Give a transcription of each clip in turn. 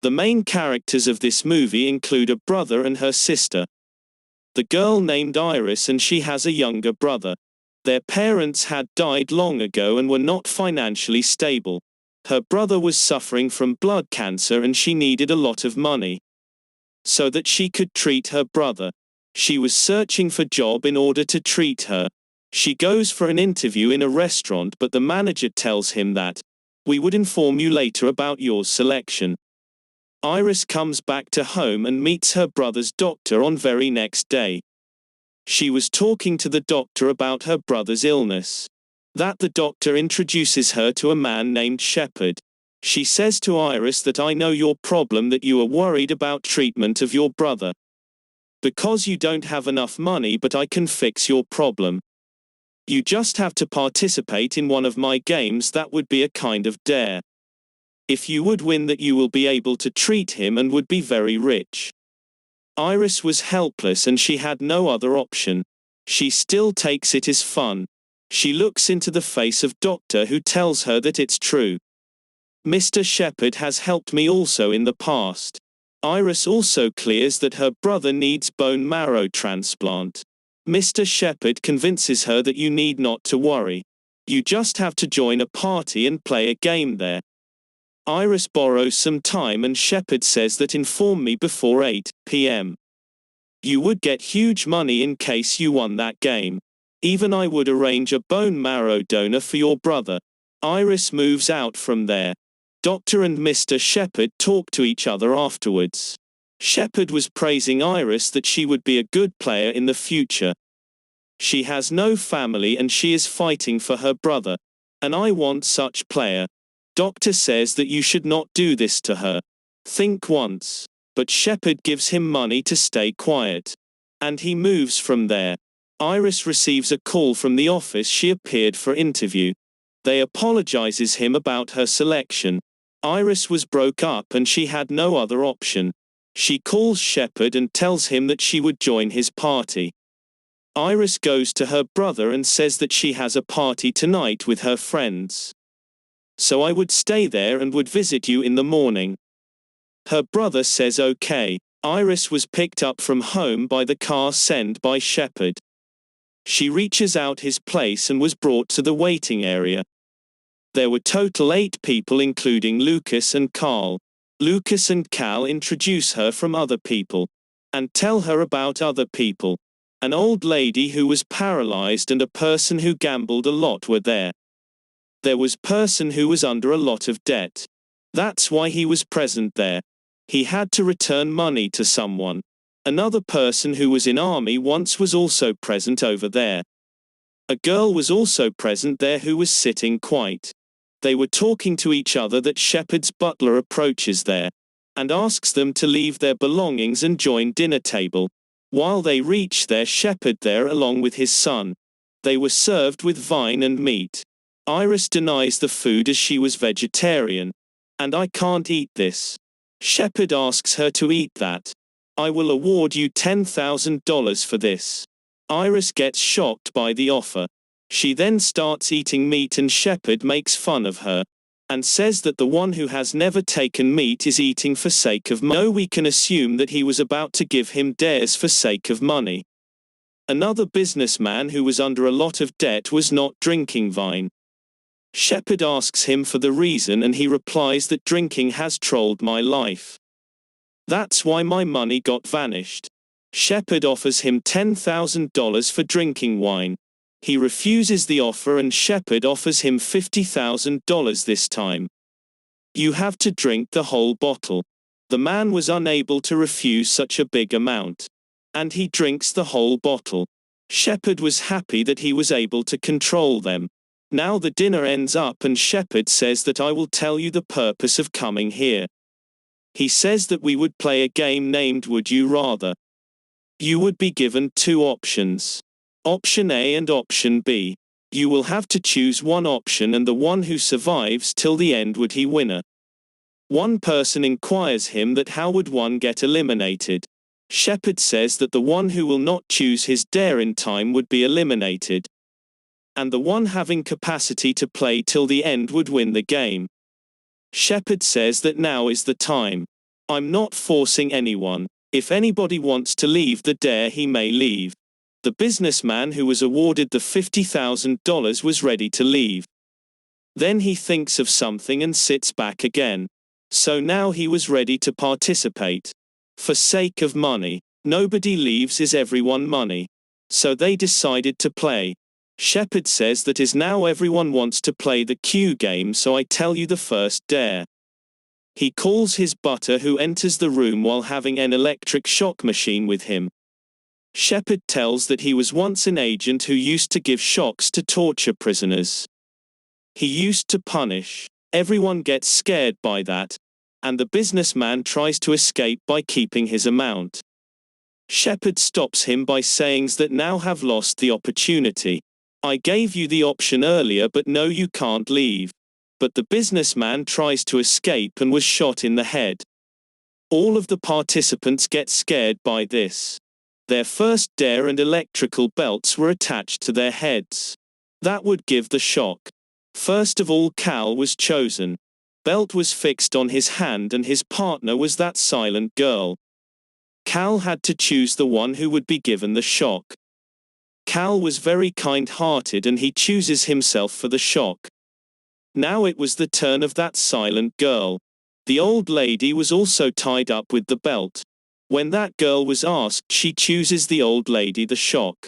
The main characters of this movie include a brother and her sister. The girl named Iris, and she has a younger brother. Their parents had died long ago and were not financially stable. Her brother was suffering from blood cancer and she needed a lot of money so that she could treat her brother. She was searching for a job in order to treat her. She goes for an interview in a restaurant, but the manager tells him that, "We would inform you later about your selection." Iris comes back to home and meets her brother's doctor on very next day. She was talking to the doctor about her brother's illness. That the doctor introduces her to a man named Shepard. She says to Iris that, "I know your problem, that you are worried about treatment of your brother. Because you don't have enough money, but I can fix your problem. You just have to participate in one of my games that would be a kind of dare. If you would win that, you will be able to treat him and would be very rich." Iris was helpless and she had no other option. She still takes it as fun. She looks into the face of doctor, who tells her that it's true. "Mr. Shepard has helped me also in the past." Iris also clears that her brother needs bone marrow transplant. Mr. Shepard convinces her that you need not to worry. You just have to join a party and play a game there. Iris borrows some time and Shepard says that, "Inform me before 8 p.m. You would get huge money in case you won that game. Even I would arrange a bone marrow donor for your brother." Iris moves out from there. Doctor and Mr. Shepard talk to each other afterwards. Shepard was praising Iris that she would be a good player in the future. She has no family and she is fighting for her brother. "And I want such player. Doctor says that you should not do this to her. Think once." But Shepard gives him money to stay quiet. And he moves from there. Iris receives a call from the office she appeared for interview. They apologizes him about her selection. Iris was broke up and she had no other option. She calls Shepard and tells him that she would join his party. Iris goes to her brother and says that she has a party tonight with her friends. "So I would stay there and would visit you in the morning." Her brother says okay. Iris was picked up from home by the car sent by Shepard. She reaches out his place and was brought to the waiting area. There were total 8 people, including Lucas and Carl. Lucas and Cal introduce her from other people and tell her about other people. An old lady who was paralyzed and a person who gambled a lot were there. There was a person who was under a lot of debt. That's why he was present there. He had to return money to someone. Another person who was in army once was also present over there. A girl was also present there who was sitting quiet. They were talking to each other that Shepard's butler approaches there and asks them to leave their belongings and join dinner table. While they reach there, Shepard there along with his son. They were served with wine and meat. Iris denies the food as she was vegetarian. "And I can't eat this." Shepard asks her to eat that. "I will award you $10,000 for this." Iris gets shocked by the offer. She then starts eating meat and Shepard makes fun of her and says that the one who has never taken meat is eating for sake of money. No, we can assume that he was about to give him dares for sake of money. Another businessman who was under a lot of debt was not drinking wine. Shepard asks him for the reason and he replies that drinking has trolled my life. That's why my money got vanished. Shepard offers him $10,000 for drinking wine. He refuses the offer and Shepard offers him $50,000 this time. "You have to drink the whole bottle." The man was unable to refuse such a big amount. And he drinks the whole bottle. Shepard was happy that he was able to control them. Now the dinner ends up and Shepard says that, "I will tell you the purpose of coming here." He says that we would play a game named Would You Rather. You would be given 2 options. Option A and Option B. You will have to choose one option and the one who survives till the end would be winner. One person inquires him that how would one get eliminated. Shepard says that the one who will not choose his dare in time would be eliminated. And the one having capacity to play till the end would win the game. Shepard says that now is the time. I'm not forcing anyone. If anybody wants to leave the dare, he may leave. The businessman who was awarded the $50,000 was ready to leave. Then he thinks of something and sits back again. So now he was ready to participate. For sake of money. Nobody leaves, is everyone money. So they decided to play. Shepard says that is now everyone wants to play the Q game, so I tell you the first dare. He calls his butler, who enters the room while having an electric shock machine with him. Shepard tells that he was once an agent who used to give shocks to torture prisoners. He used to punish. Everyone gets scared by that, and the businessman tries to escape by keeping his amount. Shepard stops him by saying that now have lost the opportunity. I gave you the option earlier, but no, you can't leave. But the businessman tries to escape and was shot in the head. All of the participants get scared by this. Their first dare and electrical belts were attached to their heads. That would give the shock. First of all, Cal was chosen. Belt was fixed on his hand and his partner was that silent girl. Cal had to choose the one who would be given the shock. Cal was very kind-hearted and he chooses himself for the shock. Now it was the turn of that silent girl. The old lady was also tied up with the belt. When that girl was asked, she chooses the old lady the shock.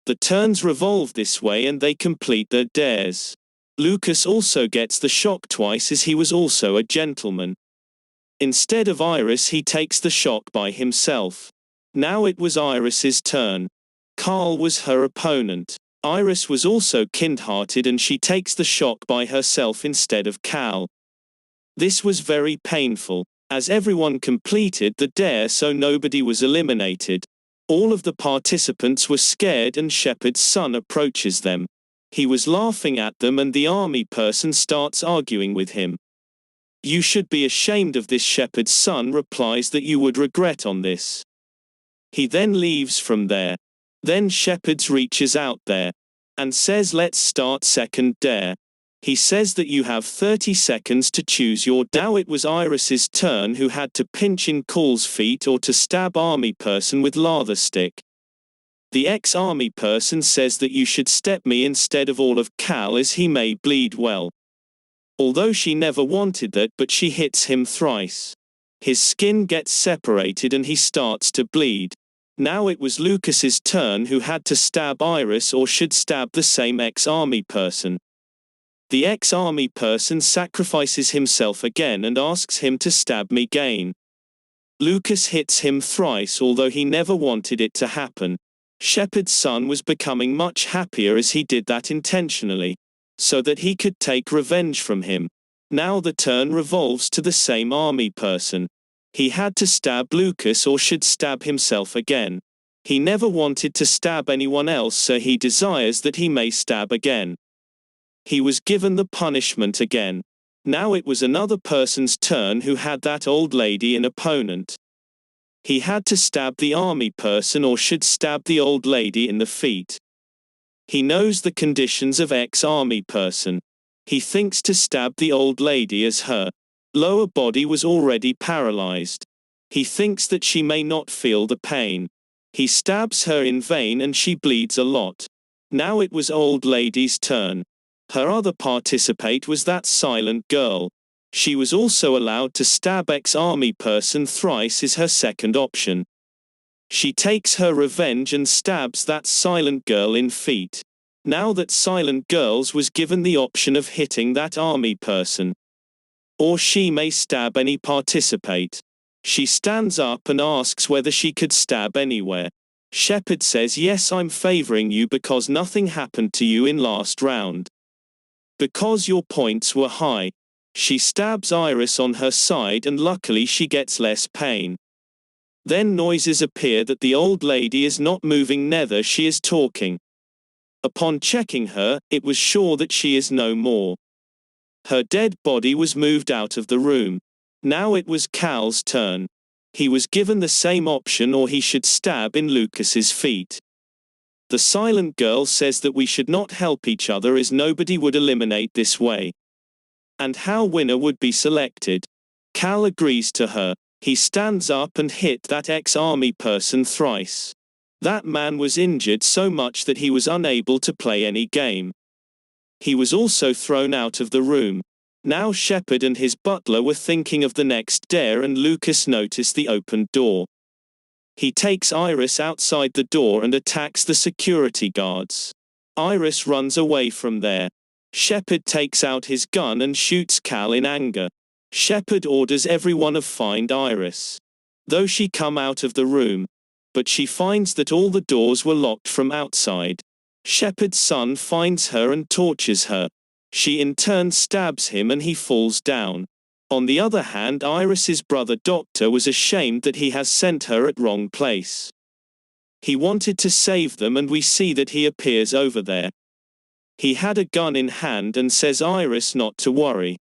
The turns revolve this way and they complete their dares. Lucas also gets the shock twice, as he was also a gentleman. Instead of Iris, he takes the shock by himself. Now it was Iris's turn. Carl was her opponent. Iris was also kind-hearted and she takes the shock by herself instead of Cal. This was very painful, as everyone completed the dare, so nobody was eliminated. All of the participants were scared and Shepard's son approaches them. He was laughing at them and the army person starts arguing with him. You should be ashamed of this. Shepard's son replies that you would regret on this. He then leaves from there. Then Shepard reaches out there and says, let's start second dare. He says that you have 30 seconds to choose your dare. Now it was Iris's turn, who had to pinch in Cal's feet or to stab army person with lather stick. The ex-army person says that you should step me instead of all of Cal, as he may bleed well. Although she never wanted that, but she hits him thrice. His skin gets separated and he starts to bleed. Now it was Lucas's turn, who had to stab Iris or should stab the same ex-army person. The ex-army person sacrifices himself again and asks him to stab me again. Lucas hits him thrice, although he never wanted it to happen. Shepard's son was becoming much happier as he did that intentionally, so that he could take revenge from him. Now the turn revolves to the same army person. He had to stab Lucas or should stab himself again. He never wanted to stab anyone else, so he desires that he may stab again. He was given the punishment again. Now it was another person's turn, who had that old lady an opponent. He had to stab the army person or should stab the old lady in the feet. He knows the conditions of ex-army person. He thinks to stab the old lady as her lower body was already paralyzed. He thinks that she may not feel the pain. He stabs her in vain and she bleeds a lot. Now it was old lady's turn. Her other participant was that silent girl. She was also allowed to stab ex-army person thrice as her second option. She takes her revenge and stabs that silent girl in feet. Now that silent girls was given the option of hitting that army person, or she may stab any participant. She stands up and asks whether she could stab anywhere. Shepard says, yes, I'm favoring you because nothing happened to you in last round. Because your points were high. She stabs Iris on her side and luckily she gets less pain. Then noises appear that the old lady is not moving, neither she is talking. Upon checking her, it was sure that she is no more. Her dead body was moved out of the room. Now it was Cal's turn. He was given the same option, or he should stab in Lucas's feet. The silent girl says that we should not help each other as nobody would eliminate this way. And how winner would be selected. Cal agrees to her. He stands up and hit that ex-army person thrice. That man was injured so much that he was unable to play any game. He was also thrown out of the room. Now Shepard and his butler were thinking of the next dare, and Lucas noticed the opened door. He takes Iris outside the door and attacks the security guards. Iris runs away from there. Shepard takes out his gun and shoots Cal in anger. Shepard orders everyone to find Iris. Though she come out of the room, but she finds that all the doors were locked from outside. Shepard's son finds her and tortures her. She in turn stabs him and he falls down. On the other hand, Iris's brother Doctor was ashamed that he has sent her at wrong place. He wanted to save them, and we see that he appears over there. He had a gun in hand and says Iris not to worry.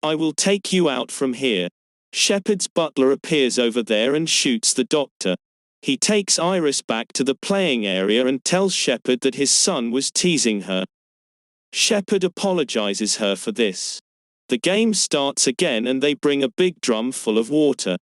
I will take you out from here. Shepard's butler appears over there and shoots the doctor. He takes Iris back to the playing area and tells Shepard that his son was teasing her. Shepard apologizes her for this. The game starts again and they bring a big drum full of water.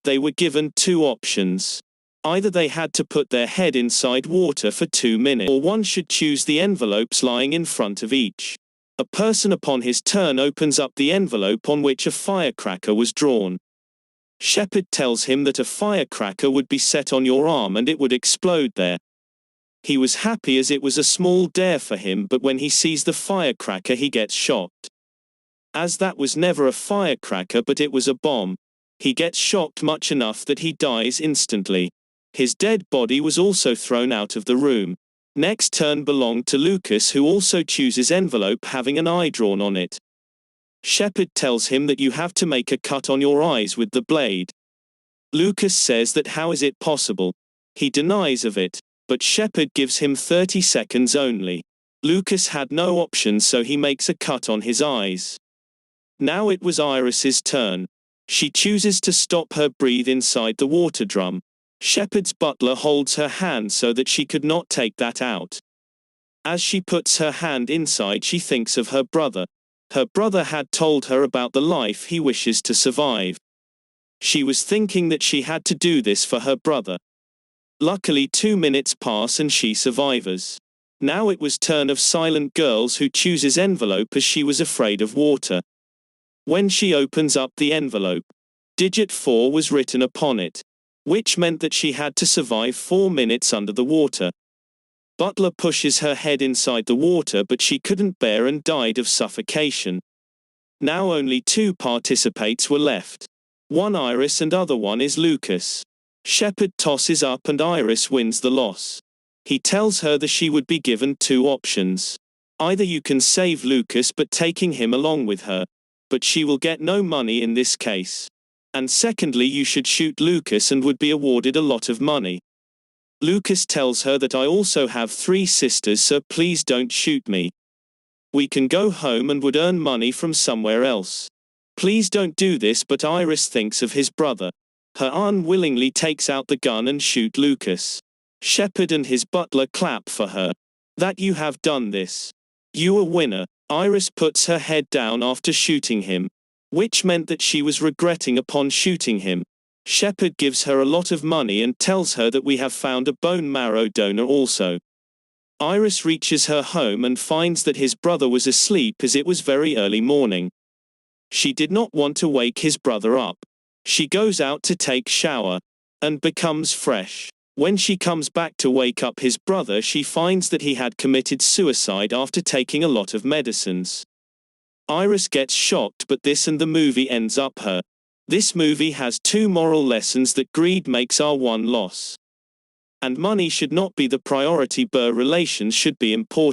They were given two options. Either they had to put their head inside water for 2 minutes, or one should choose the envelopes lying in front of each. A person upon his turn opens up the envelope on which a firecracker was drawn. Shepard tells him that a firecracker would be set on your arm and it would explode there. He was happy as it was a small dare for him, but when he sees the firecracker he gets shocked. As that was never a firecracker but it was a bomb. He gets shocked much enough that he dies instantly. His dead body was also thrown out of the room. Next turn belonged to Lucas, who also chooses envelope having an eye drawn on it. Shepard tells him that you have to make a cut on your eyes with the blade. Lucas says that how is it possible? He denies of it, but Shepard gives him 30 seconds only. Lucas had no option, so he makes a cut on his eyes. Now it was Iris's turn. She chooses to stop her breathe inside the water drum. Shepard's butler holds her hand so that she could not take that out. As she puts her hand inside, she thinks of her brother. Her brother had told her about the life he wishes to survive. She was thinking that she had to do this for her brother. Luckily 2 minutes pass and she survives. Now it was turn of Silent Girls, who chooses envelope as she was afraid of water. When she opens up the envelope, digit 4 was written upon it, which meant that she had to survive 4 minutes under the water. Butler pushes her head inside the water, but she couldn't bear and died of suffocation. Now only 2 participates were left. One Iris and other one is Lucas. Shepard tosses up and Iris wins the loss. He tells her that she would be given 2 options. Either you can save Lucas but taking him along with her, but she will get no money in this case. And secondly, you should shoot Lucas and would be awarded a lot of money. Lucas tells her that I also have 3 sisters, so please don't shoot me. We can go home and would earn money from somewhere else. Please don't do this, but Iris thinks of his brother. Her unwillingly takes out the gun and shoot Lucas. Shepard and his butler clap for her. That you have done this. You a winner. Iris puts her head down after shooting him, which meant that she was regretting upon shooting him. Shepard gives her a lot of money and tells her that we have found a bone marrow donor also. Iris reaches her home and finds that his brother was asleep as it was very early morning. She did not want to wake his brother up. She goes out to take shower and becomes fresh. When she comes back to wake up his brother, she finds that he had committed suicide after taking a lot of medicines. Iris gets shocked, but this and the movie ends up her. This movie has 2 moral lessons: that greed makes our one loss, and money should not be the priority, but relations should be important.